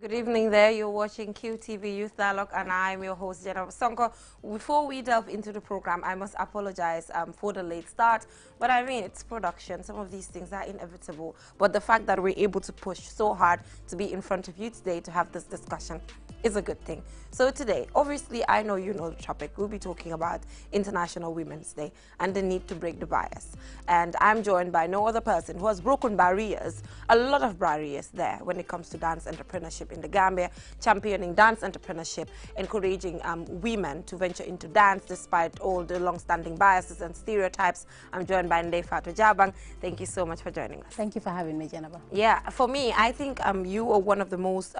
Good evening there. You're watching QTV Youth Dialogue and I'm your host, Jennifer Sonko. Before we delve into the program, I must apologize for the late start. But I mean, it's production. Some of these things are inevitable. But the fact that we're able to push so hard to be in front of you today to have this discussion is a good thing. So today, obviously, I know you know the topic. We'll be talking about International Women's Day and the need to break the bias. And I'm joined by no other person who has broken barriers, a lot of barriers there when it comes to dance entrepreneurship in the Gambia, championing dance entrepreneurship, encouraging women to venture into dance despite all the long-standing biases and stereotypes. I'm joined by Ndeye Fatou Jabang. Thank you so much for joining us. Thank you for having me, Jennifer. Yeah, for me, I think you are one of the most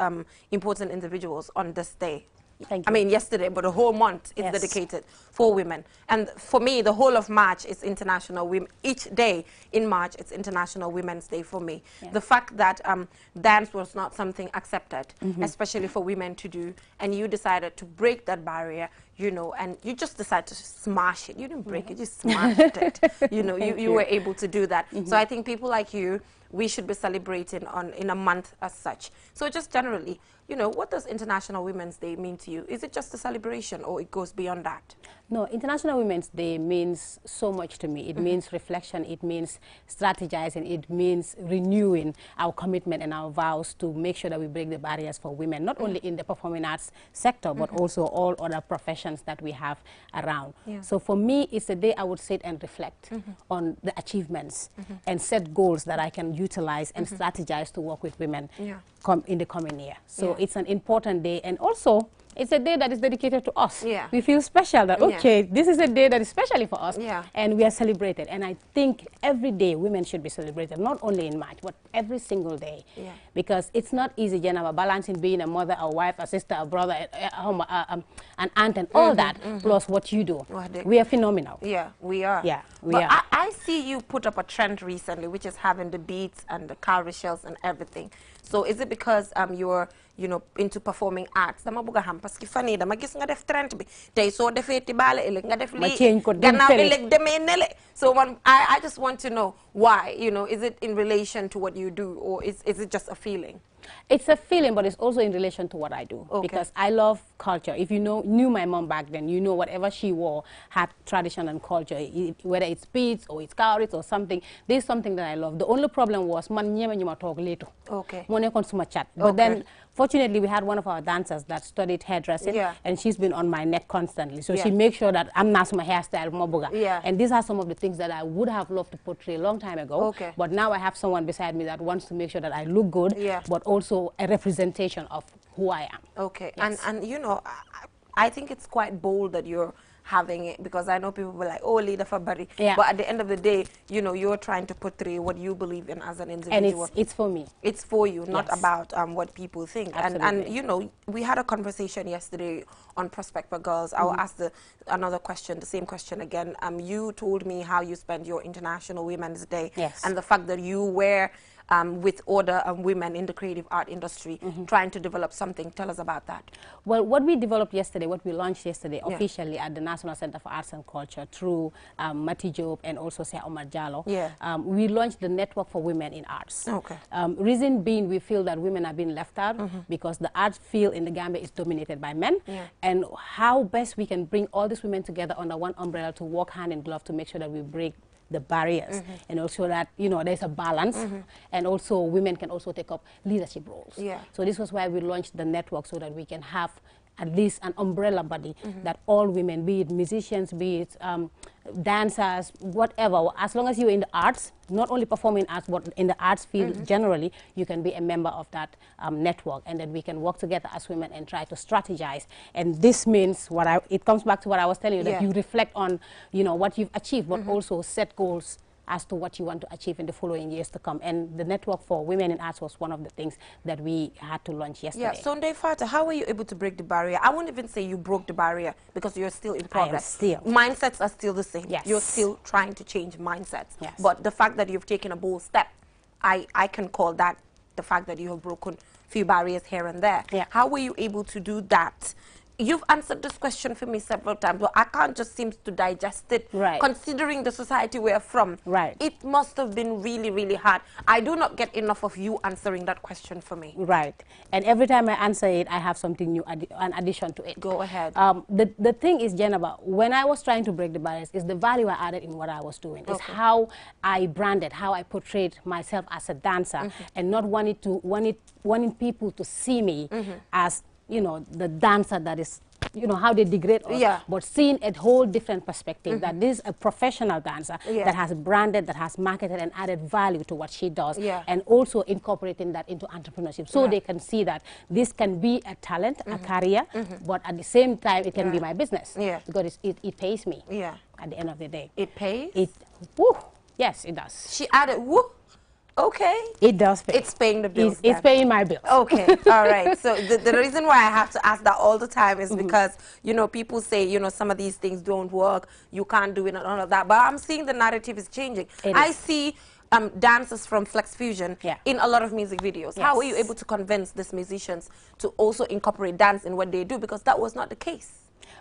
important individuals on this day. Thank you. I mean, yesterday, but the whole month is dedicated for women. And for me, the whole of March is International Women. Each day in March, it's International Women's Day for me. Yeah. The fact that dance was not something accepted, especially for women to do, and you decided to break that barrier, you know, and you just decided to smash it. You didn't break it, you just smashed it. You know, you were able to do that. So I think people like you, we should be celebrating in a month as such. So just generally, you know, what does International Women's Day mean to you? Is it just a celebration or it goes beyond that? No, International Women's Day means so much to me. It means reflection, it means strategizing, it means renewing our commitment and our vows to make sure that we break the barriers for women, not only in the performing arts sector, but also all other professions that we have around. Yeah. So for me, it's a day I would sit and reflect on the achievements and set goals that I can utilize and strategize to work with women in the coming year. So it's an important day, and also it's a day that is dedicated to us. Yeah. We feel special that, okay, this is a day that is specially for us, and we are celebrated. And I think every day women should be celebrated, not only in March, but every single day. Because it's not easy, Jennifer, balancing being a mother, a wife, a sister, a brother, an aunt, and all that, plus what you do. We are phenomenal. Yeah, we are. Yeah, we are. But I see you put up a trend recently, which is having the beats and the carousels and everything. So is it because you're, you know, into performing arts? Dama buga ham parce que fani dama gis nga def trend bi tay so defé tibale elek nga def li gannaaw elek demé nele. So I just want to know why, you know, is it in relation to what you do, or is it just a feeling? It's a feeling, but it's also in relation to what I do. Because I love culture. If you knew my mom back then, you know whatever she wore had tradition and culture, whether it's beads or it's cowries or something. There's something that I love. The only problem was man nyema nyuma talk later. But then fortunately we had one of our dancers that studied hairdressing, and she's been on my neck constantly. So she makes sure that I'm not my hairstyle mobuga. And these are some of the things that I would have loved to portray a long time ago. But now I have someone beside me that wants to make sure that I look good, but also a representation of who I am. Yes. And you know, I think it's quite bold that you're having it, because I know people were like, oh, leader for Barry. But at the end of the day, you know, you're trying to portray what you believe in as an individual. And it's for me. It's for you, not about what people think. And you know, we had a conversation yesterday on Prospect for Girls. I'll ask another question, the same question again. You told me how you spend your International Women's Day, and the fact that you were with other women in the creative art industry trying to develop something. Tell us about that. Well, what we developed yesterday, what we launched yesterday officially at the National Center for Arts and Culture through Mati Job and also Sir Omar Jallo, we launched the Network for Women in Arts. Reason being, we feel that women are being left out because the arts field in the Gambia is dominated by men, and how best we can bring all these women together under one umbrella to work hand in glove to make sure that we break the barriers and also that, you know, there's a balance, and also women can also take up leadership roles. So this was why we launched the network, so that we can have at least an umbrella body that all women, be it musicians, be it dancers, whatever, as long as you're in the arts, not only performing arts, but in the arts field generally, you can be a member of that network, and then we can work together as women and try to strategize. And this means it comes back to what I was telling you, that you reflect on, you know, what you've achieved, but also set goals as to what you want to achieve in the following years to come. And the Network for Women in Arts was one of the things that we had to launch yesterday. So Ndeye Fatou, how were you able to break the barrier? I won't even say you broke the barrier, because you're still in progress. Mindsets are still the same. You're still trying to change mindsets. But the fact that you've taken a bold step, I can call that the fact that you have broken a few barriers here and there. How were you able to do that you've answered this question for me several times, but I can't just seem to digest it. Right. Considering the society we're from, right, it must have been really, really hard. I do not get enough of you answering that question for me. Right. And every time I answer it, I have something new, an addition to it. Go ahead. The thing is, Jennifer, when I was trying to break the barriers, is the value I added in what I was doing. It's how I branded, how I portrayed myself as a dancer, and not wanting people to see me as, you know, the dancer that is, you know, how they degrade us, but seeing a whole different perspective, that this is a professional dancer that has branded, that has marketed and added value to what she does, and also incorporating that into entrepreneurship, so they can see that this can be a talent, a career, but at the same time it can be my business, because it pays me at the end of the day. It pays? Yes, it does. She added woo. Okay. It does pay. It's paying the bills. It's paying my bills. Okay. All right. So the reason why I have to ask that all the time is because, you know, people say, you know, some of these things don't work. You can't do it and all of that. But I'm seeing the narrative is changing. I see dancers from Flex Fusion in a lot of music videos. How are you able to convince these musicians to also incorporate dance in what they do? Because that was not the case.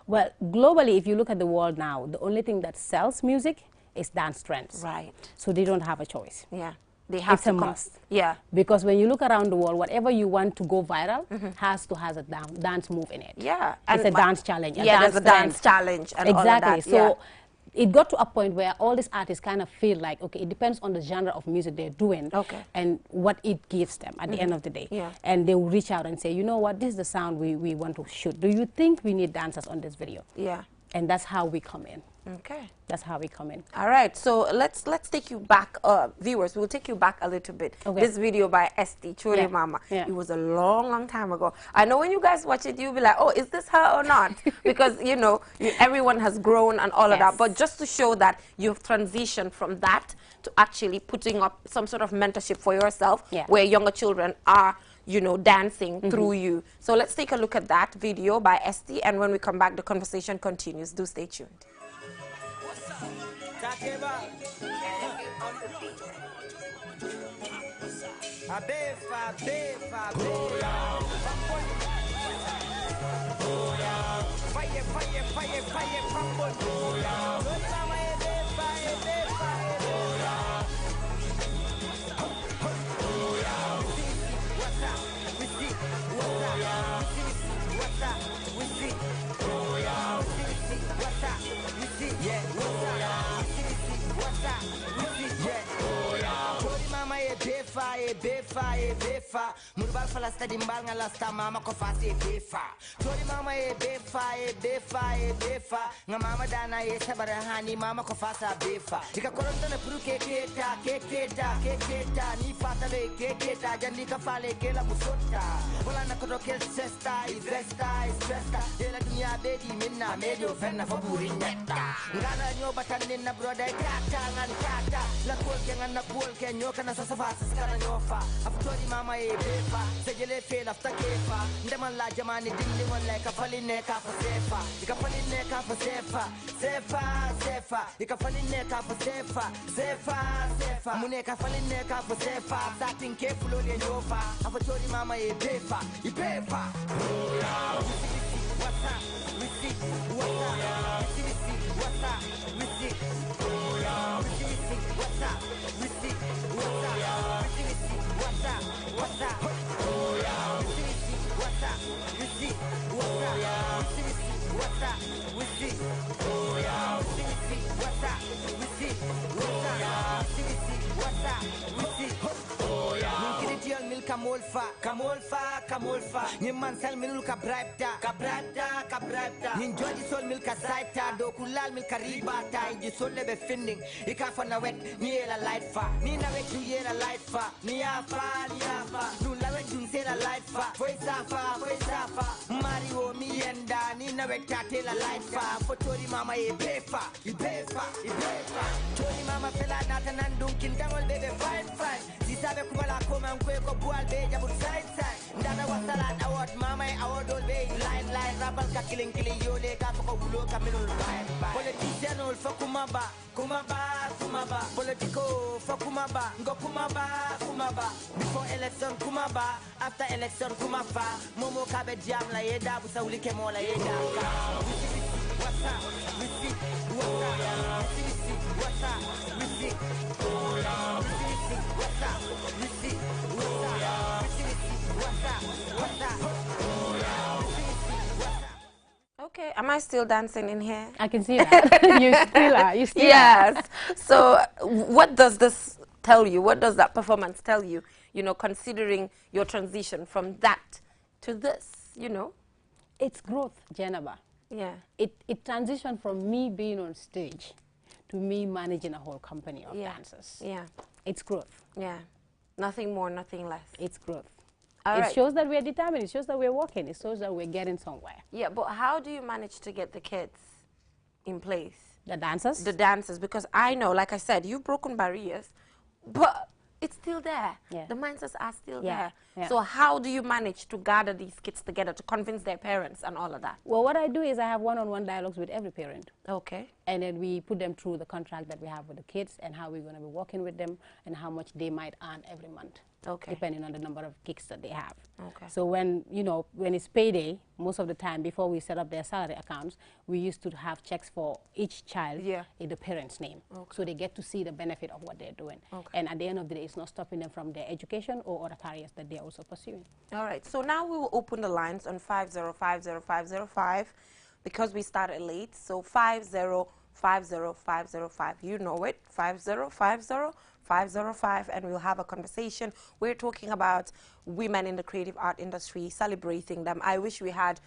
Well, globally, if you look at the world now, the only thing that sells music is dance trends. Right. So they don't have a choice. Yeah. They have it's a must. Yeah. Because when you look around the world, whatever you want to go viral has to have a dance move in it. Yeah. And it's a dance challenge. There's a dance challenge and all of that. So it got to a point where all these artists kind of feel like, okay, it depends on the genre of music they're doing and what it gives them at the end of the day. And they will reach out and say, you know what, this is the sound we want to shoot. Do you think we need dancers on this video? Yeah. And that's how we come in. Okay. That's how we come in. All right. So let's take you back, viewers. We'll take you back a little bit. This video by Esti Churi Mama. It was a long time ago. I know when you guys watch it, you'll be like, oh, is this her or not? Because, you know, everyone has grown and all of that. But just to show that you've transitioned from that to actually putting up some sort of mentorship for yourself, where younger children are, you know, dancing through you. So let's take a look at that video by Esti, and when we come back, the conversation continues. Do stay tuned. Befa Murbal fala stadi mbal nga lasta mama ko fasi befa Tori mama befa nga mama dana sabara hani mama ko fasa befa Ika koronta na puru keketa ni fata le keketa jandi ka fale kela musota Wala na koto kel sesta investa Dela dunia bedi minna medio fenna faburi netta Ngana nyoba tanina broda kata ngani kata La kol ke ngana kol ke nyoka na sasa fasa skana nyofa Aftori mama befa sejele fail after kefa Ndeman la jamani dindi wala kafaline ka fa sefa Ikafaline ka fa sefa Ikafaline ka fa sefa Mune kafaline ka fa sefa Satin ke fulo le nyofa Aftori mama befa Oh yeah what's up we see what's up we see oh yeah what's up we see what's up what's up oh yeah what's up we see what's up what's up we see oh yeah what's up we see what's up we see oh yeah Mungkin mil kamolfa Nyeman sel milul ka bribta Ninjodi sol mil ka saita do kulal mil ka ribata Inji sol lebe finding Ika fa na wet ni la light fa Ni na wet you la light fa Ni afa Nun la wet you la light fa Foisafa Mario mi yenda Ni na wet ta la light fa Fotori mama befa Tori mama fela nata nandung kintangol bebe fine Si sabe kubala koma mkweko bual beja but side Ndada wasalat award mama award all day line rapal ka killing yole ka ko bulo ka minul bye politician ul fa kumaba politico fa kumaba ngo kumaba before election kumaba after election kumafa momo ka be jam la yeda bu sawli ke mo la yeda ka what's up Okay, am I still dancing in here? I can see that. You still are. You still yes. are. So what does this tell you? What does that performance tell you? You know, considering your transition from that to this, you know? It's growth, Jenaba. Yeah. It transitioned from me being on stage to me managing a whole company of dancers. Yeah. It's growth. Yeah. Nothing more, nothing less. It's growth. It shows that we're determined. It shows that we're working. It shows that we're getting somewhere. Yeah, but how do you manage to get the kids in place? The dancers? The dancers, because I know, like I said, you've broken barriers, but it's still there. Yeah. The mindsets are still Yeah. there. So how do you manage to gather these kids together to convince their parents and all of that? Well, what I do is I have one-on-one dialogues with every parent. Okay. And then we put them through the contract that we have with the kids and how we're going to be working with them and how much they might earn every month. Okay. Depending on the number of gigs that they have. Okay. So when, you know, when it's payday, most of the time before we set up their salary accounts, we used to have checks for each child in the parent's name. Okay. So they get to see the benefit of what they're doing. Okay. And at the end of the day, it's not stopping them from their education or other careers that they're also pursuing. All right. So now we will open the lines on 5050505 because we started late. So 5050505. You know it. 5050505, and we'll have a conversation. We're talking about women in the creative art industry, celebrating them. I wish we had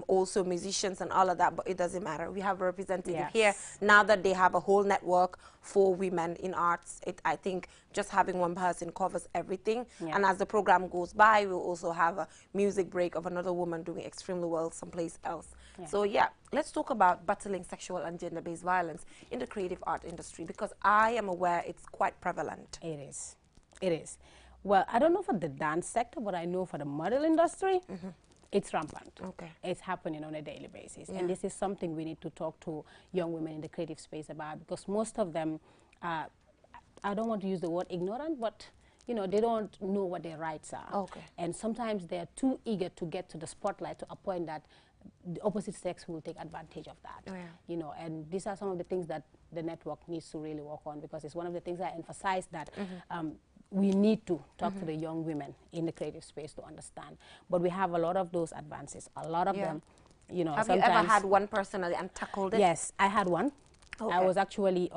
also musicians and all of that, but it doesn't matter. We have a representative here now that they have a whole network for women in arts. I think just having one person covers everything. And as the program goes by, we'll also have a music break of another woman doing extremely well someplace else. So yeah, let's talk about battling sexual and gender-based violence in the creative art industry, because I am aware it's quite prevalent. It is. It is. Well, I don't know for the dance sector, but I know for the model industry, it's rampant. Okay. It's happening on a daily basis. And this is something we need to talk to young women in the creative space about, because most of them, I don't want to use the word ignorant, but you know, they don't know what their rights are. Okay. And sometimes they're too eager to get to the spotlight to a point that the opposite sex will take advantage of that. You know, and these are some of the things that the network needs to really work on, because it's one of the things I emphasize that we need to talk to the young women in the creative space to understand. But we have a lot of those advances. A lot of them, you know. Have you ever had one personally and tackled it? Yes, I had one. Okay. I was actually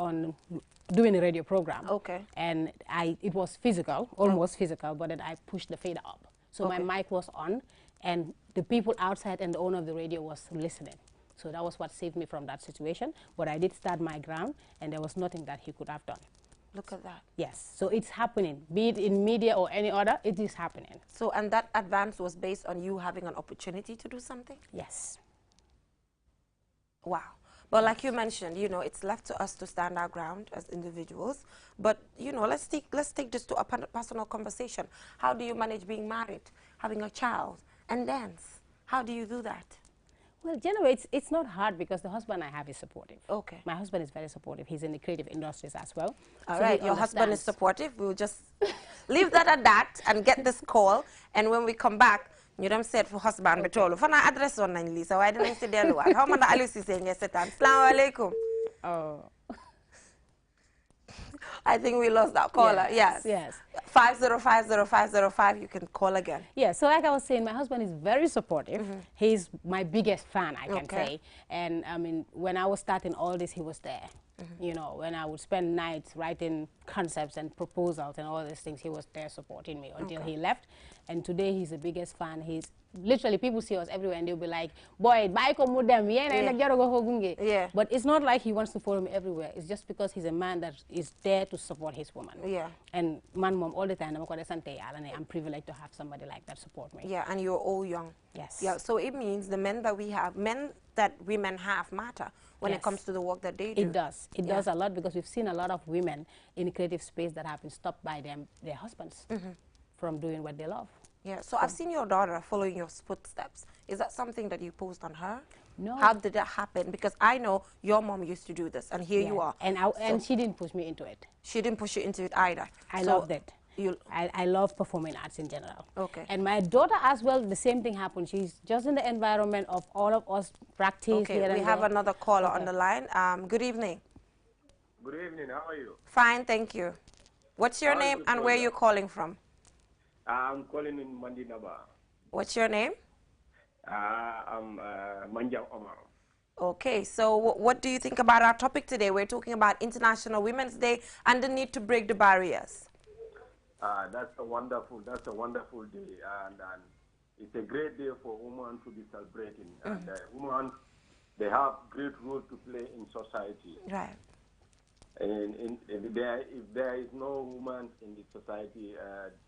doing a radio program. Okay. And it was physical, almost physical, but then I pushed the fader up. So my mic was on, and the people outside and the owner of the radio was listening. So that was what saved me from that situation. But I did stand my ground, and there was nothing that he could have done. Look at that. Yes. So it's happening. Be it in media or any other, it is happening. So, and that advance was based on you having an opportunity to do something? Yes. Wow. But like you mentioned, you know, it's left to us to stand our ground as individuals. But, you know, let's take this to a personal conversation. How do you manage being married, having a child, and dance? How do you do that? Well, generally, it's not hard because the husband I have is supportive. Okay. My husband is very supportive. He's in the creative industries as well. All right, your husband is supportive. We'll just leave that at that and get this call. And when we come back, you don't say for husband, but all. For address on Lisa, why didn't I say the one? How many Alice is saying yes? Assalamu alaikum. Oh. I think we lost that caller. Yes. 5050505. You can call again. Yeah. So like I was saying, my husband is very supportive. He's my biggest fan, I can say. And I mean, when I was starting all this, he was there. You know, when I would spend nights writing concepts and proposals and all these things, he was there supporting me until he left. And today he's the biggest fan. He's literally, people see us everywhere and they'll be like, boy, bye come with them. Yeah. But it's not like he wants to follow me everywhere. It's just because he's a man that is there to support his woman. Yeah. And mom, all the time, I'm privileged to have somebody like that support me. Yeah, and you're all young. Yes. Yeah, so it means the men that we have, men that women have matter when it comes to the work that they do. It does. It does a lot, because we've seen a lot of women in the creative space that have been stopped by their husbands from doing what they love. Yeah, so I've seen your daughter following your footsteps. Is that something that you posed on her? No. How did that happen? Because I know your mom used to do this, and here you are. And she didn't push me into it. She didn't push you into it either. I loved it. I love performing arts in general. Okay. And my daughter as well, the same thing happened. She's just in the environment of all of us practice here and we have another caller on the line. Good evening. Good evening. How are you? Fine, thank you. What's your name and where are you calling from? I'm calling in Mandinaba. What's your name? I'm Manjang Omar. Okay, so what do you think about our topic today? We're talking about International Women's Day and the need to break the barriers. That's a wonderful day, and it's a great day for women to be celebrating. And women, they have great role to play in society. Right. And if there is no woman in the society,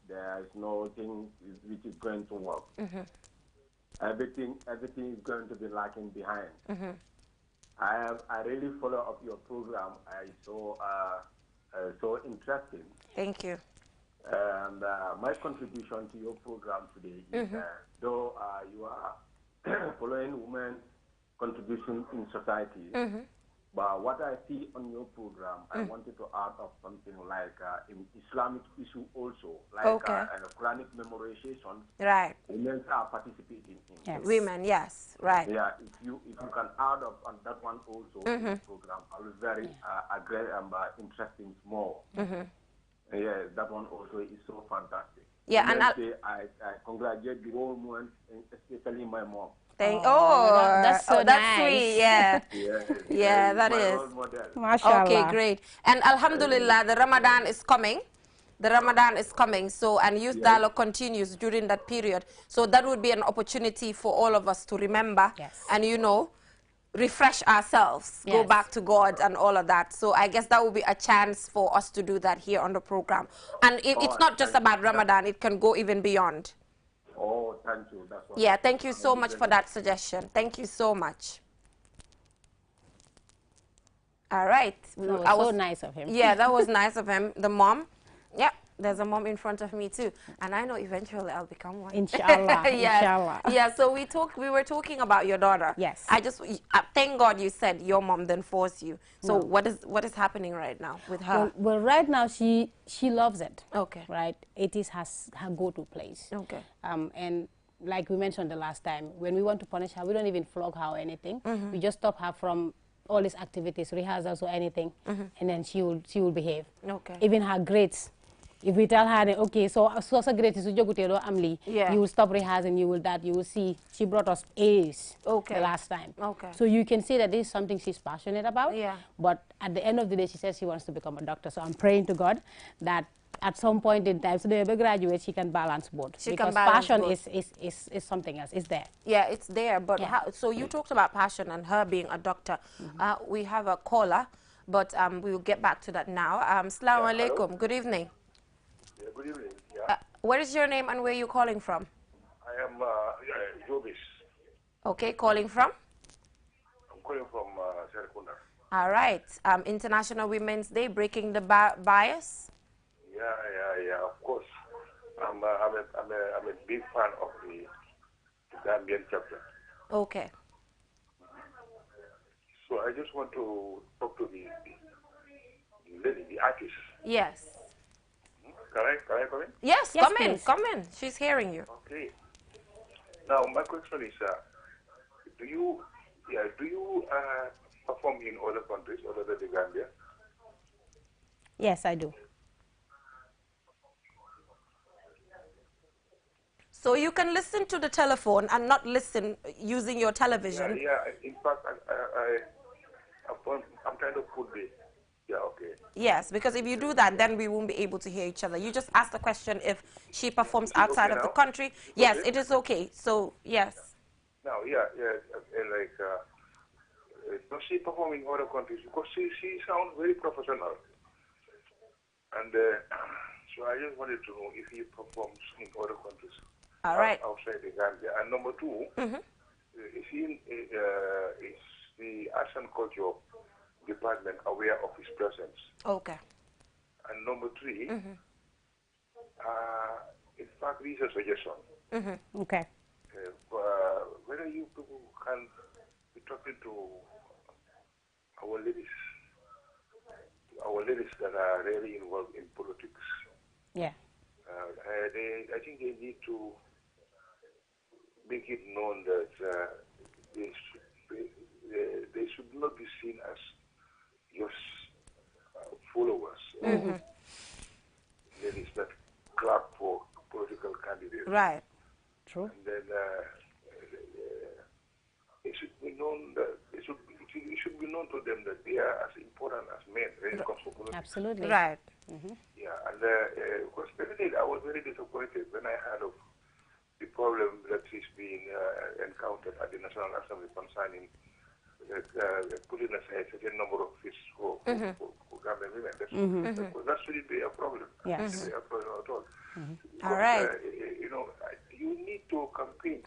there is nothing which is going to work. Everything is going to be lacking behind. I really follow up your program. I saw so interesting. Thank you. And my contribution to your program today is though you are following women's contribution in society, but what I see on your program, I wanted to add up something like Islamic issue also, like Quranic memorization. Right. Women are participating in. Yes. Women, yes, right. Yeah, if you can add up on that one also in the program, I will very interesting more. Yeah, that one also is so fantastic. Yeah, and I congratulate the whole women, especially my mom. That's so nice. Sweet, yeah. Yeah, that is. Mashallah. Okay, great. And Alhamdulillah, the Ramadan is coming. So, and youth dialogue continues during that period. So that would be an opportunity for all of us to remember and, refresh ourselves, go back to God and all of that. So I guess that would be a chance for us to do that here on the program. And it's not just about Ramadan, it can go even beyond. Oh, thank you. That's what thank you so much for that suggestion. Thank you so much. All right. That was so nice of him. Yeah, that was nice of him. The mom. Yeah, there's a mom in front of me too. And I know eventually I'll become one. Inshallah. Inshallah. Yeah, so we were talking about your daughter. Yes. Thank God you said your mom didn't force you. So what is happening right now with her? Well, right now she loves it. Okay. Right? It is her go-to place. Okay. And like we mentioned the last time, when we want to punish her, we don't even flog her or anything. We just stop her from all these activities, rehearsals or anything, and then she will behave. Okay. Even her grades. If we tell her, okay, so grades is you will stop rehearsing, you will see she brought us A's the last time. Okay. So you can see that this is something she's passionate about. Yeah. But at the end of the day, she says she wants to become a doctor. So I'm praying to God that at some point in time, so they will graduate, she can balance both. Because passion is something else. It's there. Yeah, it's there. But so you talked about passion and her being a doctor. We have a caller, but we will get back to that now. Assalamu alaikum. Good evening. Yeah, good evening. Yeah. What is your name and where are you calling from? I am Jobis. Okay, calling from? I'm calling from Serekunda. All right. International Women's Day, breaking the bias. Yeah, of course. I'm a big fan of the Gambian chapter. Okay. So I just want to talk to the lady, the artist. Yes. Can I come in? Yes, come in. She's hearing you. Okay. Now my question is, do you perform in other countries other than the Gambia? Yes, I do. So you can listen to the telephone and not listen using your television. Yeah. In fact, I'm trying to put the. Yeah, okay. Yes, because if you do that, then we won't be able to hear each other. You just ask the question if she performs outside of the country. Yes, it is okay. So, yes. Now, like, does she perform in other countries? Because she sounds very professional. And so I just wanted to know if he performs in other countries. All right. Outside the Gambia. And number two, is the arts and culture department aware of his presence? Okay. And number three, spark research suggestion. Okay. Whether you people can be talking to our ladies that are really involved in politics. Yeah. I think they need to make it known that they should not be seen as your followers. Ladies that clap for political candidates. Right. True. And then it should be known that it should be known to them that they are as important as men when it comes to politics. Absolutely. Right. Yeah, and because I was very disappointed when I heard of the problem that is being encountered at the National Assembly concerning putting aside a certain number of seats for Gambian women. That shouldn't be a problem. Yes. Shouldn't be a problem at all. All right. You need to campaign.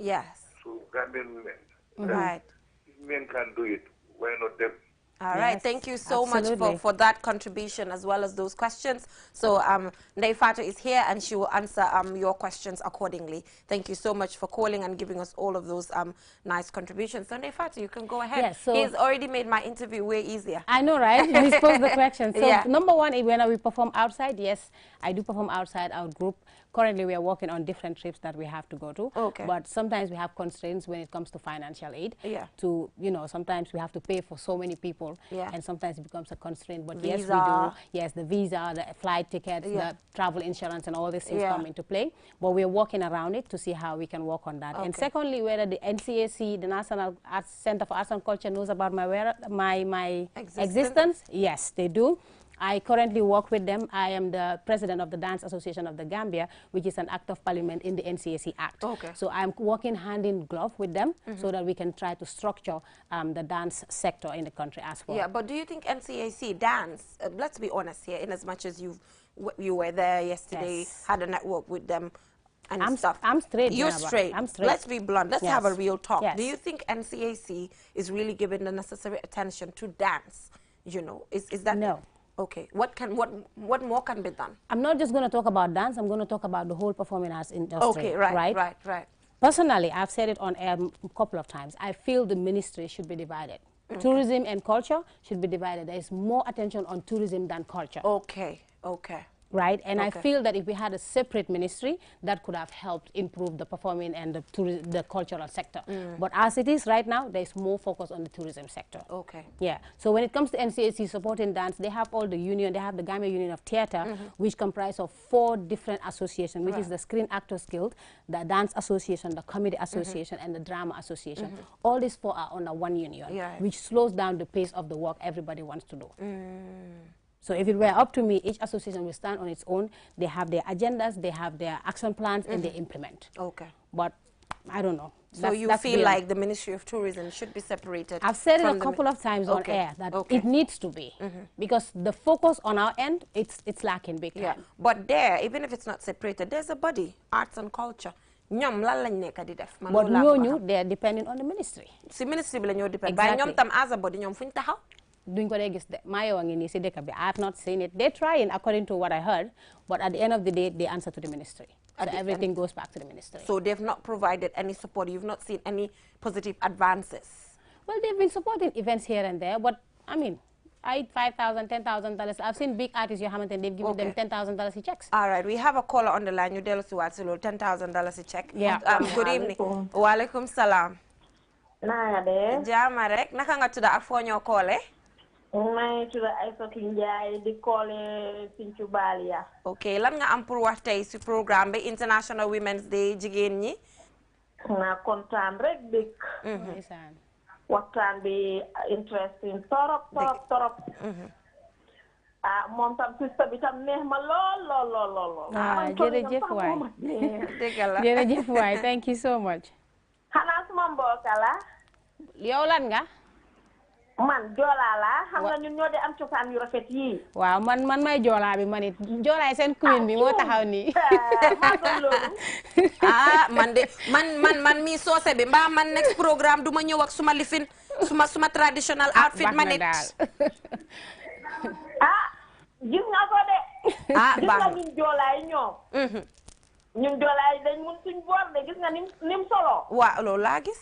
Yes. To Gambian women. Right. If men can do it, why not them? All right, thank you so much for that contribution as well as those questions. So Neifatu is here and she will answer your questions accordingly. Thank you so much for calling and giving us all of those nice contributions. So Neifatu, you can go ahead. Yes, so he's already made my interview way easier. I know, right? He's posed the question. So number one, when we perform outside, yes, I do perform outside our group. Currently, we are working on different trips that we have to go to. Okay. But sometimes we have constraints when it comes to financial aid. Yeah. To, sometimes we have to pay for so many people. Yeah. And sometimes it becomes a constraint. But Visa. yes, we do. Yes, the visa, the flight tickets, the travel insurance, and all these things come into play. But we are working around it to see how we can work on that. Okay. And secondly, whether the NCAC, the National Arts Center for Arts and Culture, knows about my existence, yes, they do. I currently work with them. I am the president of the Dance Association of the Gambia, which is an act of parliament in the NCAC Act. Okay. So I'm working hand in glove with them so that we can try to structure the dance sector in the country as well. Yeah, but do you think NCAC dance, let's be honest here, in as much as you were there yesterday, had a network with them, and stuff. I'm straight. You're straight. I'm straight. Let's be blunt. Let's have a real talk. Yes. Do you think NCAC is really giving the necessary attention to dance? Is that... No. Okay. What more can be done? I'm not just going to talk about dance. I'm going to talk about the whole performing arts industry. Okay, right. Personally, I've said it on air a couple of times. I feel the ministry should be divided. Tourism and culture should be divided. There is more attention on tourism than culture. Okay. Right, and I feel that if we had a separate ministry, that could have helped improve the performing and the cultural sector. But as it is right now, there is more focus on the tourism sector. Okay. Yeah. So when it comes to NCAC supporting dance, they have all the union. They have the Gambia Union of Theatre, which comprise of 4 different associations, which is the Screen Actors Guild, the Dance Association, the Comedy Association, and the Drama Association. All these 4 are under one union, which slows down the pace of the work everybody wants to do. So if it were up to me, each association will stand on its own. They have their agendas, they have their action plans, and they implement. Okay. But I don't know. So you feel like the Ministry of Tourism should be separated? I've said it a couple of times on air that it needs to be. Because the focus on our end, it's lacking big time. Yeah. But there, even if it's not separated, there's a body, arts and culture. But they're depending on the ministry. Si ministry bi la ñoo depend. But ñom tam as a body ñom fuñ taxaw. I have not seen it. They're trying according to what I heard, but at the end of the day, they answer to the ministry. So everything goes back to the ministry. So they've not provided any support. You've not seen any positive advances. Well, they've been supporting events here and there, but I mean, $5,000, $10,000. I've seen big artists, and they've given them $10,000 in checks. All right, we have a caller on the line. You tell us what $10,000 a check. Yeah. Good evening. Walaikum salam. Jama rek naka nga tudda ak fo ñoo calé? May tudda Aïssatou Ndiaye di calé Sinthiou Balia. Okay, lan nga am pour wax tay ci programme bi International Women's Day jigéen ñi? Na kontaan rek dik. Waxtaan bi interesting torop. Moom tam sista bi tam neex ma lool. Jërëjëf waay. Jërëjëf waay, thank you so much. Xanaa suma mbokk la. Yow lan nga? Man Joola la, xam nga ñun ñoo di am cosaan yu rafet yi. Waaw man may Joola bi man it. Joolaay seen queen bi moo taxaw nii. man mi soose bi mbaa man next programme duma ñëw ak suma lifin suma traditional outfit man it. Gis nga ko de. Gis nga ñun Joolaay ñoo. ñun joolaay dañ mun suñ boor de gis nga nim solo. waaw loolu laa gis.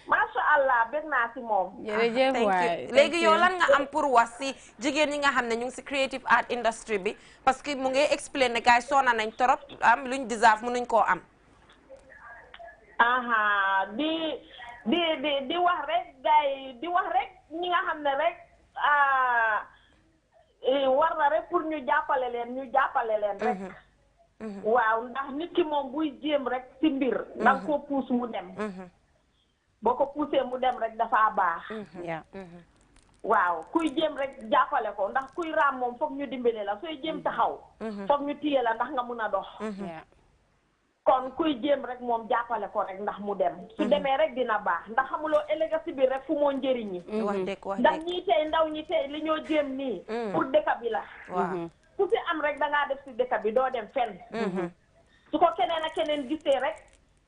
macha allah bëgg naa si moom. jërëjëf waay léegi yow lan nga am pour wax si jigéen ñi nga xam ne ñu ngi si creative art industry bi parce que mu ngi explain ne gars yi soona nañ torop am luñ deserve mënuñ koo am. di wax rek gars yi di wax rek ñi nga xam ne rek war na rek pour ñu jàppale leen rek. waaw ndax nit ki moom buy jéem rek ci mbir. da nga ko puus mu dem. boo ko puusee mu dem rek dafa baax. waaw kuy jéem rek jàppale ko ndax kuy raam moom foog ñu dimbale la sooy jéem taxaw. foog ñu téye la ndax nga mun a dox. kon kuy jéem rek moom jàppale ko rek ndax mu dem. su demee rek dina baax ndax xamuloo ëllëg si biir rek fu moo njëriñi. ndax ñii tey ndaw ñi tey li ñoo jéem nii. pour dëkk bi la. ku si am rek dangaa def si dëkk bi doo dem fenn. su ko keneen ak keneen gisee rek.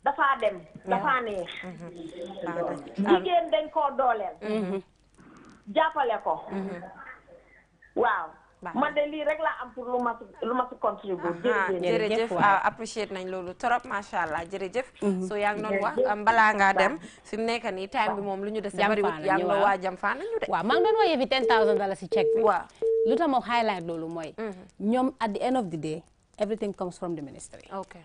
dafa dem dafa neex. jigéen dañ koo dooleel. jàppale ko. waaw. man de lii rek laa am pour lu ma si contribuer. jërëjëf appreciate nañ loolu trop macha allah jërëjëf. so yaa ngi doon wax balaa ngaa dem fi mu nekk nii time bi moom lu ñu dese bariwul yaa ngi doon waa jam faa nañu de. waaw maa ngi doon wax yëfi $10,000 si chèque bi. waaw lu tax ma highlight loolu mooy. ñoom at the end of the day everything comes from the ministry. okay.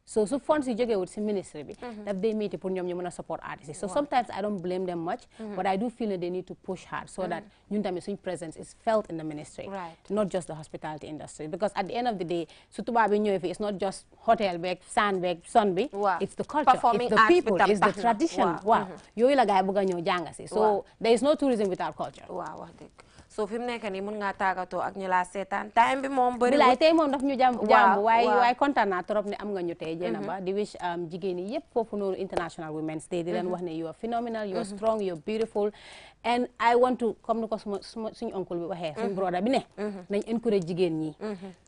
So funds you jógewut si ministry bi daf day meet pour ñoom ñu mën a support artists. So sometimes I don't blame them much, but I do feel that they need to push hard so that ñun tamit suñ presence is felt in the ministry, not just the hospitality industry. Because at the end of the day, su tubaab bi ñëwee fi it's not just hotel beeg sand beeg sun bi, it's the culture, it's the people, it's the tradition. Waaw yooyu la gaay bëgg a ñëw jàng si. So there is no tourism without culture. Waaw wax dëgg. So fi mu nekk nii mun ngaa tàggatoo ak ñu laa seetaan time bi moom bëri. bilaay tey moom daf ñu jàmbu waaye kontaan naa trop ne am nga ñu tey Jenaba di wish jigéen yi yëpp foofu noonu International Women's Day di leen wax ne you are phenomenal, you are strong, you are beautiful, and I want to comme ni ko suñu oncle bi waxee suñu brother bi ne nañ encourage jigéen ñi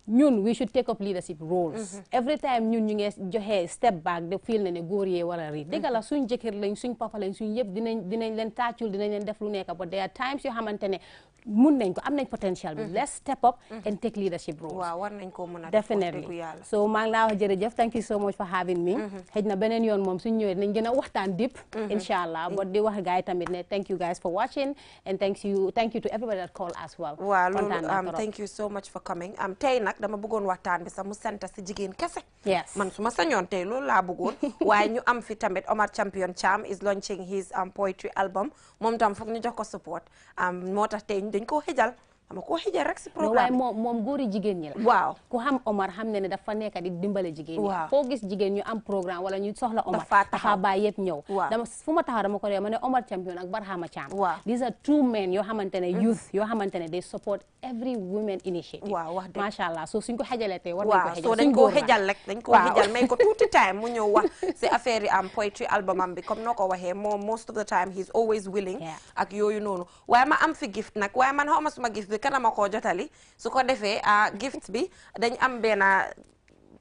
ñun we should take up leadership roles. Every time ñun ñu ngi joxe step back de feel ne góor yee war a riid dëgg la suñ jëkkër lañ suñ papa lañ suñ yëpp dinañ leen tàccul dinañ leen def lu nekk but there are times yoo xamante ne mun nañ ko am nañ potential bi let's step up and take leadership roles. waaw war nañ ko mën a definitely so maa ngi laa wax jërëjëf thank you so much for having me. xëj na beneen yoon moom suñ ñëwee nañ gën a waxtaan deep inshallah but di wax gars yi tamit ne thank you guys for watching and thank you to everybody that called as well. waaw loolu thank you so much for coming tey nag dama bëggoon waxtaan bi sax mu sant si jigéen kese. yes man su ma sañoon tey loolu laa bëggoon waaye ñu am fi tamit Omar Champion Cham is launching his poetry album moom tam foog ñu jox ko support moo tax tey dañ koo xëjal dama koo xëjal rek si programme waaye moom góori jigéen ñi la. waaw ku xam Omar xam ne dafa nekk di dimbale jigéen ñi. foo gis jigéen ñu am programme wala ñu soxla Omar dafa bàyyi yëpp ñëw. dama fu ma taxaw dama ko dee ma ne Omar Champion ak Barhama Cham. these are two men yoo xamante ne youth yoo xamante ne they support every women initiative. waaw wax dëgg macha allah so suñ ko xëjalee tey war nañ ko xëjal. so dañ koo xëjal rek dañ koo xëjal may ko tuuti time mu ñëw wax si affaire yi am poetry album am bi comme noo ko waxee moom most of the time he's always willing. ak yooyu noonu waaye ma am fi gift nag waaye man xaw ma suma gift bi kana ma koo jotali su ko defee gift bi dañ am benn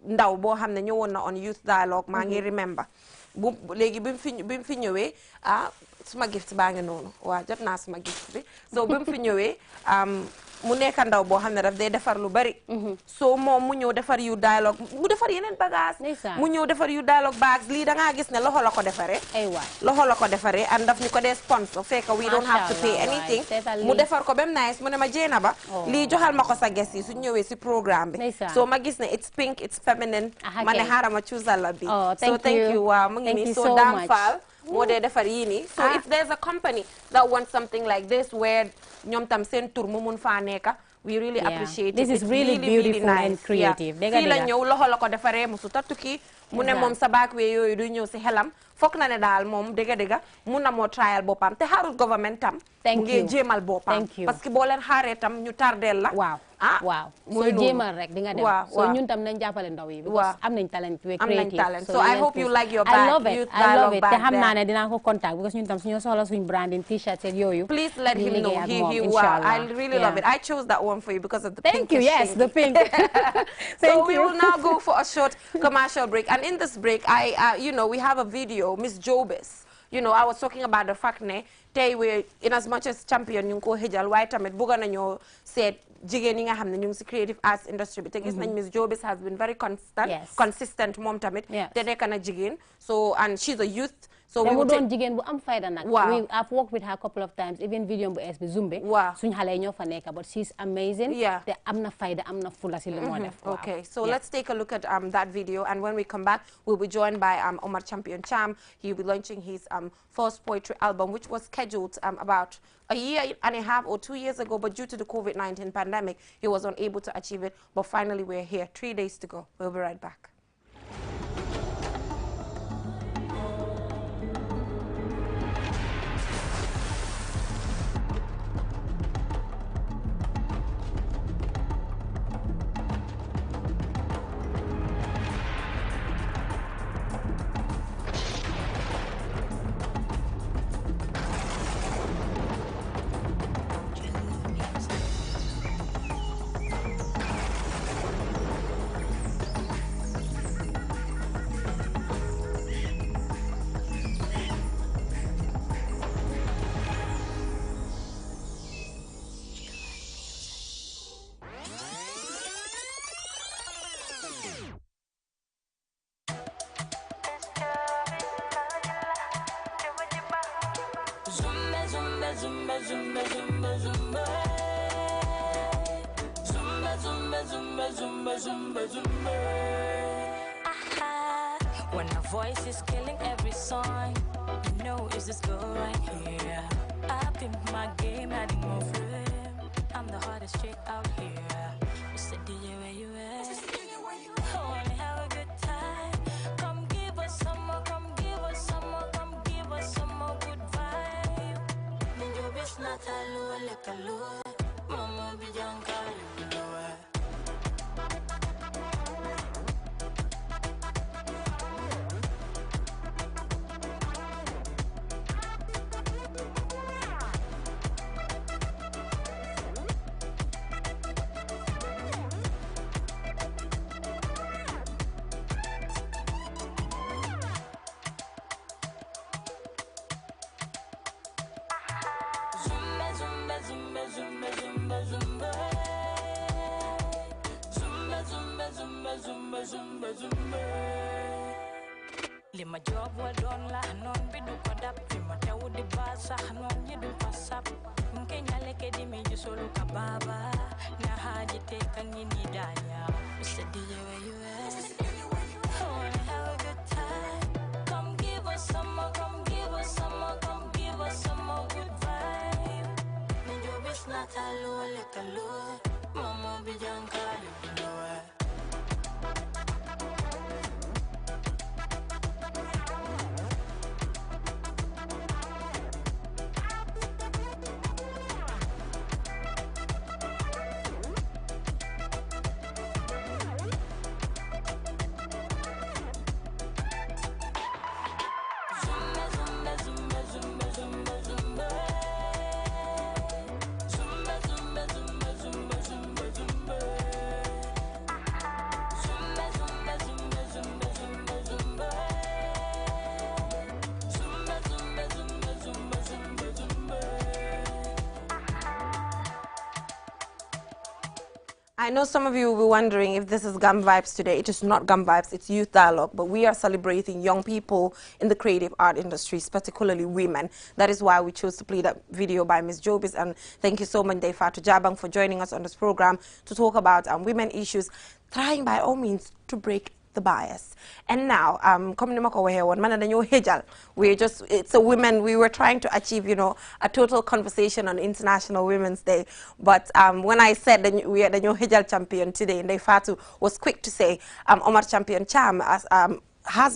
ndaw boo xam ne ñëwoon na on youth dialogue maa ngi remember bu léegi bi mu fi ñëwee suma gift baa ngi noonu waaw jot naa suma gift bi so bi mu fi ñëwee mu nekk ndaw boo xam ne daf day defar lu bari so moom mu ñëw defar yu dialogue mu defar yeneen bagage mu ñëw defar yu dialogue bags lii da ngaa gis ne loxo la ko defaree loxo la ko defaree and daf ñu ko dee sponsor fekk we don't have to pay anything mu defar ko bem nice mu ne ma Jenaba lii joxal ma ko sa guest yi su ñëwee si programme bi so ma gis ne it's pink it's feminine ma ne xaaral ma choosal la bi so thank you waaw mu ngi nii so Dam Fall moo dee defar yii nii so if there's a company that wants something like this where ñoom tam seen tur mu mun faa nekka we really appreciate it. This is really beautiful and creative. fii la ñëw loxo la ko defaree musu tattuki mu ne moom sa baak wee yooyu du ñëw si xelam foog na ne daal moom dëgg-dëgg mun na moo trial boppam te xaarul government tam mu ngi jéemal boppam parce que boo leen xaaree tam ñu tardeel la waaw soo jéemal rek di nga dem so ñun tam nañ jàppale ndaw yi because am nañ talent we creative so I hope you like your bag I love it te xam naa ne dinaa ko contact because ñun tam suñu soxla suñ branding t-shirts ak yooyu please let him know I really love it I chose that one for you because of the pink. Thank you, yes, the pink. So we will now go for a short commercial break and in this break we have a video Miss Jobis you know, I was talking about the fact ne tey we in as much as champion ñu ngi ko xëjal waaye tamit bëgg nañoo seet jigéen yi nga xam ne ñu ngi si creative arts industry bi te gis nañ Miss Jobis has been very consistent moom tamit te nekk na jigéen so and she's a youth. So we would jigen bu am fayda nak. I've worked with her a couple of times, even video bu es bi Zumbe. Suñ xalé ñoo fa nekk, but she's amazing. Te amna fayda, amna fula ci li mo def. Okay, so let's take a look at that video, and when we come back, we'll be joined by Omar Champion Cham. He'll be launching his first poetry album, which was scheduled about a year and a half or 2 years ago, but due to the COVID-19 pandemic, he was unable to achieve it. But finally, we're here. 3 days to go. We'll be right back. When her voice is killing every song, you know it's this girl right here. Up in my game, adding more flame. I'm the hardest chick out here. It's the DJ where you at? I wanna have a good time. Come give us some more, come give us some more, come give us some more good vibe. Min job is not a low, like a low. Mama be janka, you know it. Lima job well done la non bidu kodap lima tawu di basa non yidu pasap mkenya leke di mi jusolu kababa na haji te kanini danya Mr. DJ where you at? I wanna have a good time. Come give us some more, come give us some more, come give us some more good vibe. My job is not a low, like a low. Mama be janka, you know it. I know some of you will be wondering if this is Gum Vibes today. It is not Gum Vibes, it's Youth Dialogue, but we are celebrating young people in the creative art industries, particularly women. That is why we chose to play that video by Ms. Jobis, and thank you so much, Fatu Jabang, for joining us on this program to talk about women issues, trying by all means to break the bias. And now, it's a women, we were trying to achieve, you know, a total conversation on International Women's Day. But when I said that we are the new hijal champion today, and Fatu was quick to say, Omar Champion Cham has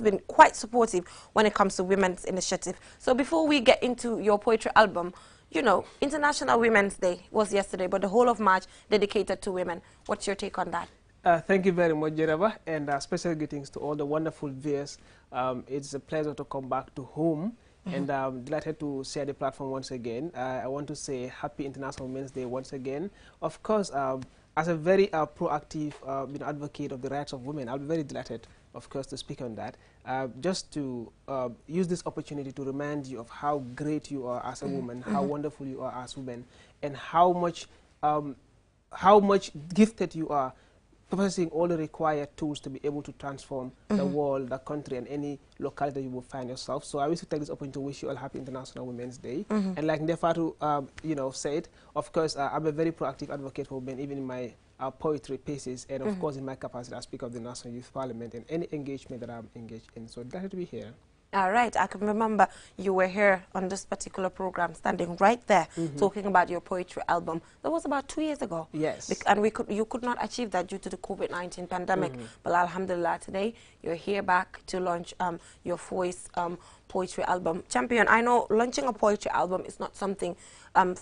been quite supportive when it comes to women's initiative. So before we get into your poetry album, you know, International Women's Day was yesterday, but the whole of March dedicated to women. What's your take on that? Thank you very much, Jereva, and special greetings to all the wonderful viewers. It's a pleasure to come back to home, and I'm delighted to share the platform once again. I want to say Happy International Women's Day once again. Of course, as a very proactive advocate of the rights of women, I'll be very delighted of course, to speak on that. Just to use this opportunity to remind you of how great you are as a woman, how wonderful you are as women, and how much gifted you are, possessing all the required tools to be able to transform the world, the country, and any locality that you will find yourself. So I wish to take this opportunity to wish you all happy International Women's Day. And like Nefatu, said, of course, I'm a very proactive advocate for women, even in my poetry pieces, and of course in my capacity as Speaker of the National Youth Parliament and any engagement that I'm engaged in. So delighted to be here. All right, I can remember you were here on this particular program, standing right there, talking about your poetry album. That was about 2 years ago. Yes. And you could not achieve that due to the COVID-19 pandemic. But alhamdulillah, today you're here back to launch your voice poetry album. Champion, I know launching a poetry album is not something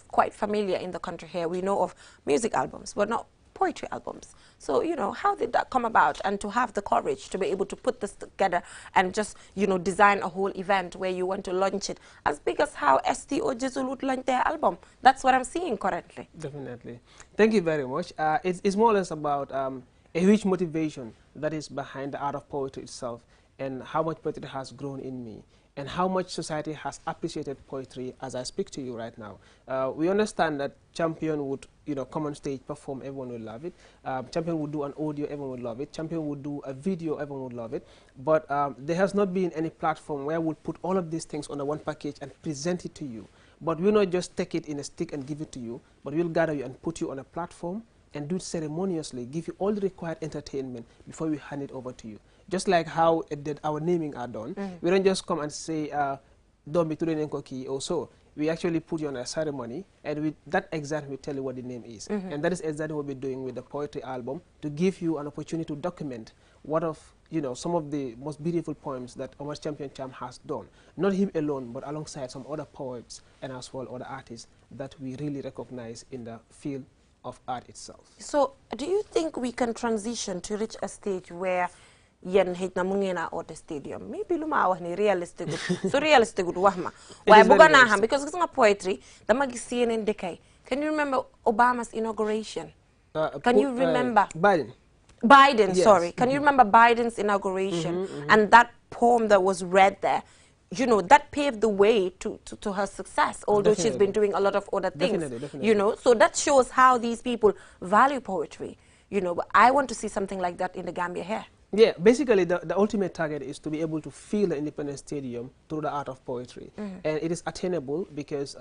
quite familiar in the country here. We know of music albums, but not poetry albums. So, how did that come about, and to have the courage to be able to put this together and just, design a whole event where you want to launch it as big as how STO Jizzle would launch their album? That's what I'm seeing currently. Definitely. Thank you very much. It's more or less about a huge motivation that is behind the art of poetry itself, and how much poetry has grown in me, and how much society has appreciated poetry as I speak to you right now. We understand that Champion would, come on stage, perform, everyone will love it. Champion would do an audio, everyone would love it. Champion would do a video, everyone would love it. But there has not been any platform where we'll put all of these things on a one package and present it to you. But we'll not just take it in a stick and give it to you, but we'll gather you and put you on a platform and do it ceremoniously, give you all the required entertainment before we hand it over to you. Just like how our naming are done. We don't just come and say, don't be Nenkoki or so. We actually put you on a ceremony, and with that exactly we tell you what the name is. And that is exactly what we're doing with the poetry album, to give you an opportunity to document some of the most beautiful poems that Omar Champion Cham has done. Not him alone, but alongside some other poets and as well other artists that we really recognize in the field of art itself. So, do you think we can transition to reach a stage where yen hitna mungena or the stadium? Maybe luma wax ni realistic. So realistic would wahma. Why bugana ham, because it's not poetry. The magisi in decay. Can you remember Obama's inauguration? Can you remember Biden? Yes. Sorry. Can you remember Biden's inauguration and that poem that was read there? That paved the way to her success, although she's been doing a lot of other things. Definitely. So that shows how these people value poetry. But I want to see something like that in the Gambia here. Yeah, basically the ultimate target is to be able to fill the Independence Stadium through the art of poetry. And it is attainable because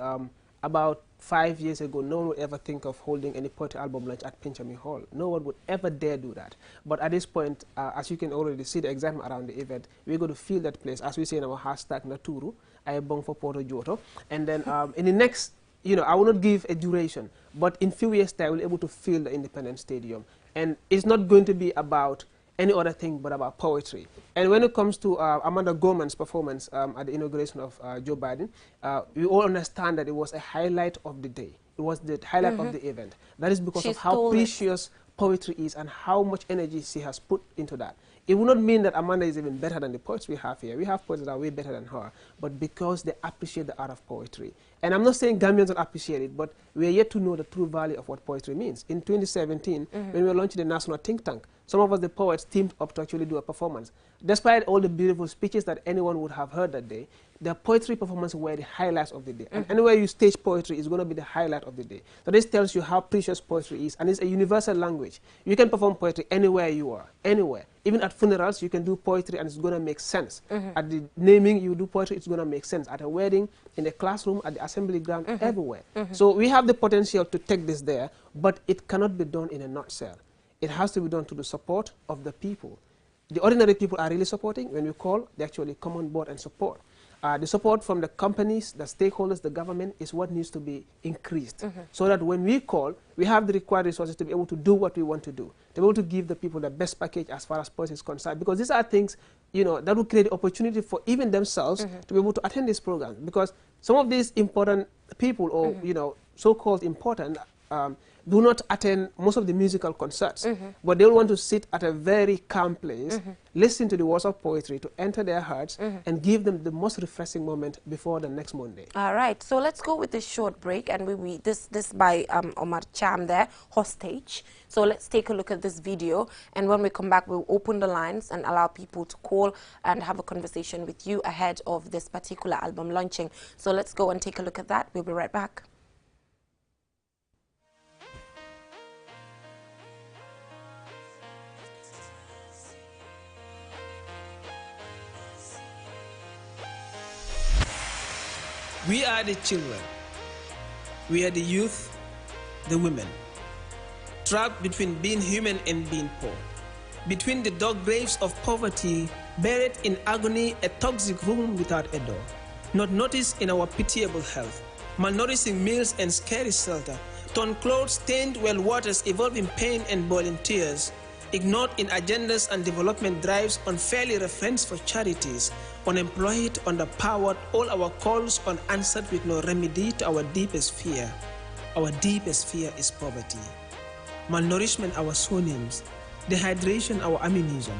about 5 years ago, no one would ever think of holding any poetry album launch at Pinchami Hall. No one would ever dare do that. But at this point, as you can already see the excitement around the event, we're going to fill that place, as we say in our hashtag Naturu, I bong for Porto Joto. And then in the next, I will not give a duration, but in few years time, we'll be able to fill the Independence Stadium. And it's not going to be about any other thing but about poetry. And when it comes to Amanda Gorman's performance at the inauguration of Joe Biden, we all understand that it was a highlight of the day. It was the highlight of the event. That is because of how precious poetry is and how much energy she has put into that. It would not mean that Amanda is even better than the poets we have here. We have poets that are way better than her, but because they appreciate the art of poetry. And I'm not saying Gambians don't appreciate it, but we are yet to know the true value of what poetry means. In 2017, when we were launching the National Think Tank, some of us, the poets, teamed up to actually do a performance. Despite all the beautiful speeches that anyone would have heard that day, the poetry performance were the highlights of the day. And anywhere you stage poetry is going to be the highlight of the day. So this tells you how precious poetry is, and it's a universal language. You can perform poetry anywhere you are, anywhere. Even at funerals, you can do poetry and it's going to make sense. At the naming, you do poetry, it's going to make sense. At a wedding, in the classroom, at the assembly ground, everywhere. So we have the potential to take this there, but it cannot be done in a nutshell. It has to be done to the support of the people. The ordinary people are really supporting. When we call, they actually come on board and support. The support from the companies, the stakeholders, the government is what needs to be increased. So that when we call, we have the required resources to be able to do what we want to do. To be able to give the people the best package as far as poetry is concerned. Because these are things, that will create the opportunity for even themselves to be able to attend this program. Because some of these important people or, so-called important do not attend most of the musical concerts, but they'll want to sit at a very calm place, listen to the words of poetry to enter their hearts and give them the most refreshing moment before the next Monday. All right, so let's go with this short break, and this by Omar Cham there, Hostage. So let's take a look at this video, and when we come back, we'll open the lines and allow people to call and have a conversation with you ahead of this particular album launching. So let's go and take a look at that. We'll be right back. We are the children. We are the youth, the women. Trapped between being human and being poor. Between the dark graves of poverty, buried in agony, a toxic room without a door. Not noticed in our pitiable health. Malnourishing meals and scary shelter. Torn clothes, stained well waters, evolving pain and boiling tears. Ignored in agendas and development drives, unfairly referenced for charities, unemployed, underpowered, all our calls unanswered with no remedy to our deepest fear. Our deepest fear is poverty. Malnourishment, our surnames. Dehydration, our ammunition.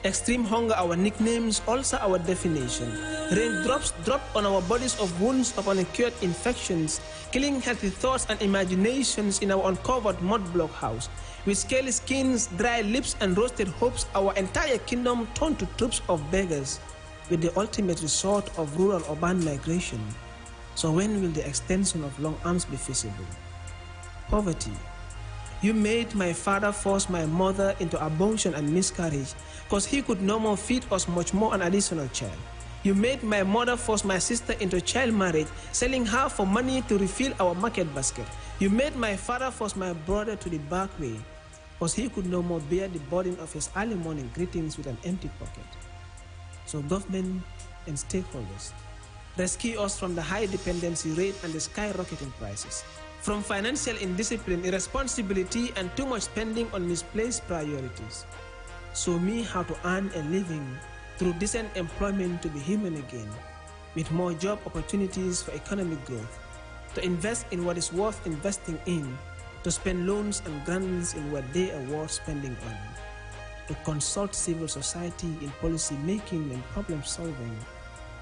Extreme hunger, our nicknames, ulcer, our definition. Raindrops drop on our bodies of wounds of uncured infections, killing healthy thoughts and imaginations in our uncovered mud block house. With scaly skins, dry lips, and roasted hopes, our entire kingdom turned to troops of beggars, with the ultimate resort of rural-urban migration. So when will the extension of long arms be feasible? Poverty. You made my father force my mother into abortion and miscarriage, because he could no more feed us, much more an additional child. You made my mother force my sister into child marriage, selling her for money to refill our market basket. You made my father force my brother to the back way, because he could no more bear the burden of his early morning greetings with an empty pocket. So government and stakeholders, rescue us from the high dependency rate and the skyrocketing prices, from financial indiscipline, irresponsibility, and too much spending on misplaced priorities. Show me how to earn a living through decent employment to be human again, with more job opportunities for economic growth, to invest in what is worth investing in, to spend loans and grants in what they are worth spending on, to consult civil society in policy making and problem solving,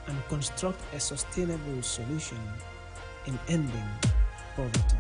and construct a sustainable solution in ending poverty.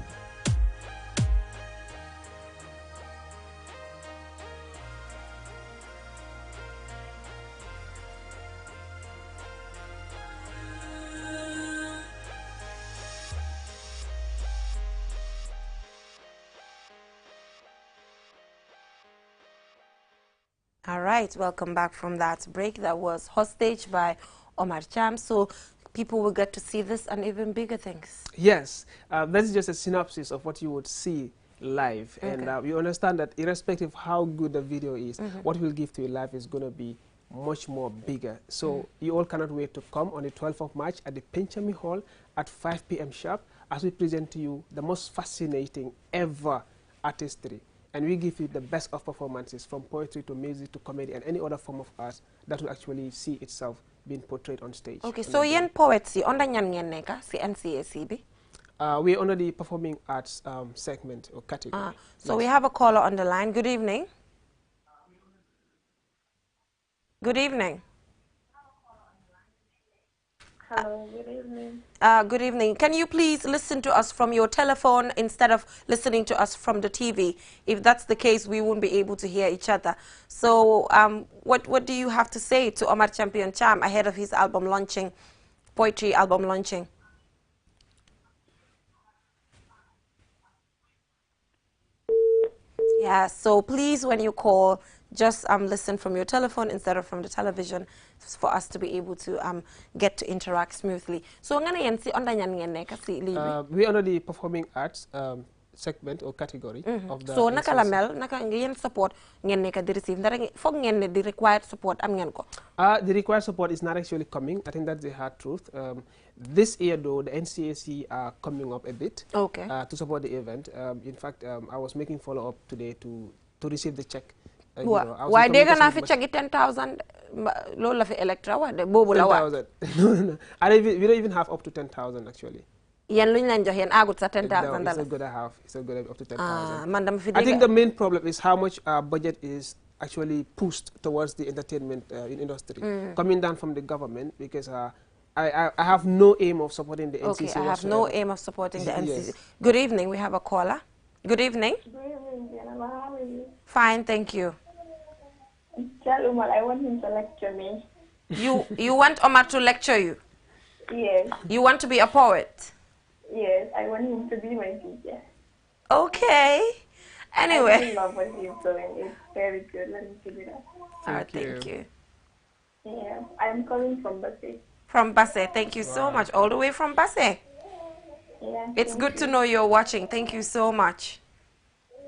All right, welcome back from that break. That was Hostage by Omar Cham. So people will get to see this and even bigger things. Yes, that's just a synopsis of what you would see live. Okay. And you understand that irrespective of how good the video is, what we'll give to you live is going to be much more bigger. So you all cannot wait to come on the 12th of March at the Penchami Hall at 5 p.m. sharp as we present to you the most fascinating ever artistry. And we give you the best of performances, from poetry to music to comedy and any other form of art that will actually see itself being portrayed on stage. Okay, so yen poetry under nyan neka si NCACB? We're under the performing arts segment or category. So we have a caller on the line. Good evening. Good evening. Hello, good evening. Good evening. Can you please listen to us from your telephone instead of listening to us from the TV? If that's the case, we won't be able to hear each other. So what do you have to say to Omar Champion Cham ahead of his album launching, poetry album launching? Yeah, so please, when you call, just listen from your telephone instead of from the television for us to be able to get to interact smoothly. So we're under the performing arts segment or category of the. So naka la mel naka ngeen support ngeen neka di receive ndara fog ngeen ne the required support am ngeen ko. The required support is not actually coming. I think that's the hard truth. This year though, the NCAC are coming up a bit to support the event. In fact, I was making follow up today to receive the check. Why they gonna fi check 10,000 lola fi electra wa de bobu la wa. 10,000. No. We don't even have up to 10,000 actually. yen luñ leen jox yen agut sa $10,000. It's a good half. It's a good up to 10,000. I think the main problem is how much budget is actually pushed towards the entertainment industry, coming down from the government, because I have no aim of supporting the NCC. Okay, I have no aim of supporting the NCC. Yes. Good evening. We have a caller. Good evening. Good evening, Jennifer. How are you? Fine, thank you. Tell Umar I want him to lecture me. You want Omar to lecture you? Yes. You want to be a poet? Yes, I want him to be my teacher. Okay. Anyway. I really love what he's doing. It's very good. Let me give it up. Thank you. Yeah, I'm calling from Basse. From Basse. Thank you so much. All the way from Basse. Yeah. It's good to know you're watching. Thank you so much.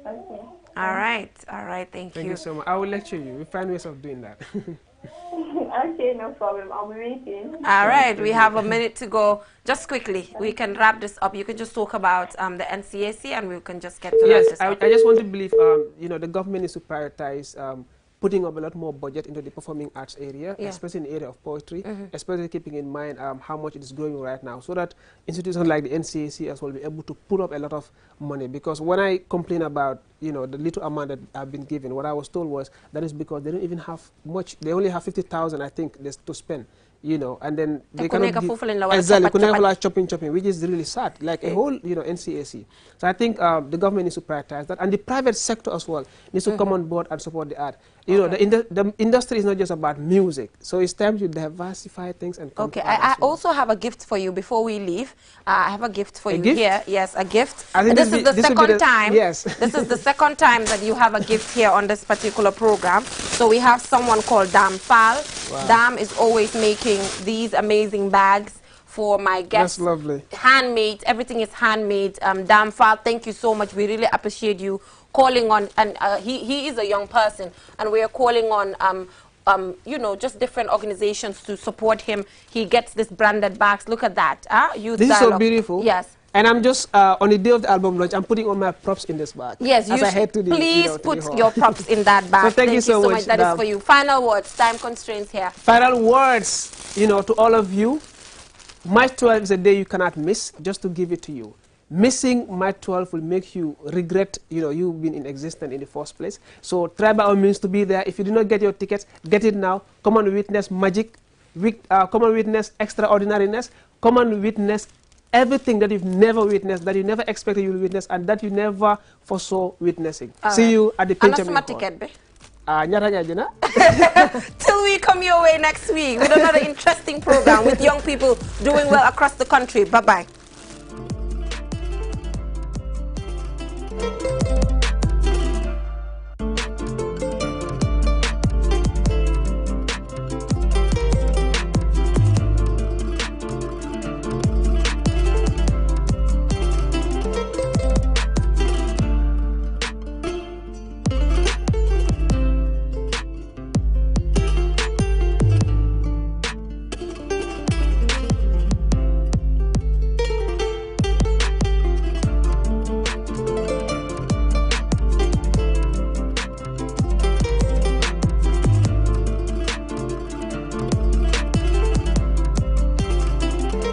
Okay. All right. Thank you. Thank you so much. I will lecture you. We find ways of doing that. Okay, no problem. I'll be waiting. All right. We have a minute to go. Just quickly, we can wrap this up. You can just talk about the NCAC and we can just get to this up. I just want to believe, the government is to prioritize putting up a lot more budget into the performing arts area, especially in the area of poetry, especially keeping in mind how much it is growing right now, so that institutions like the NCAC as well will be able to put up a lot of money. Because when I complain about the little amount that I've been given, what I was told was that is because they don't even have much. They only have 50,000, I think, to spend. And then they cannot give chopping, which is really sad, like a whole, NCAC. So I think the government needs to prioritize that, and the private sector as well needs to come on board and support the art. The industry is not just about music, so it's time to diversify things and come to art. I also have a gift for you before we leave. I have a gift for you here. Yes, a gift. This is the second time. Yes. This is the second time that you have a gift here on this particular program. So we have someone called Dam Fal. Wow. Dam is always making these amazing bags for my guests. That's lovely. Handmade. Everything is handmade. Dam Fal, thank you so much. We really appreciate you calling on, and he is a young person, and we are calling on just different organizations to support him. He gets this branded bags. Look at that. This is so beautiful. Yes. And I'm just, on the day of the album launch, I'm putting all my props in this bag. Yes, please put your props in that bag. So thank you so much. That is for you. Final words, time constraints here. Final words, to all of you. March 12 is a day you cannot miss, just to give it to you. Missing March 12 will make you regret, you've been in existence in the first place. So try by all means to be there. If you do not get your tickets, get it now. Come and witness magic. Come and witness extraordinariness. Come and witness everything that you've never witnessed, that you never expected you will witness, and that you never foresaw witnessing. See you at the Benjamin Hall. Till we come your way next week with another interesting program with young people doing well across the country. Bye-bye.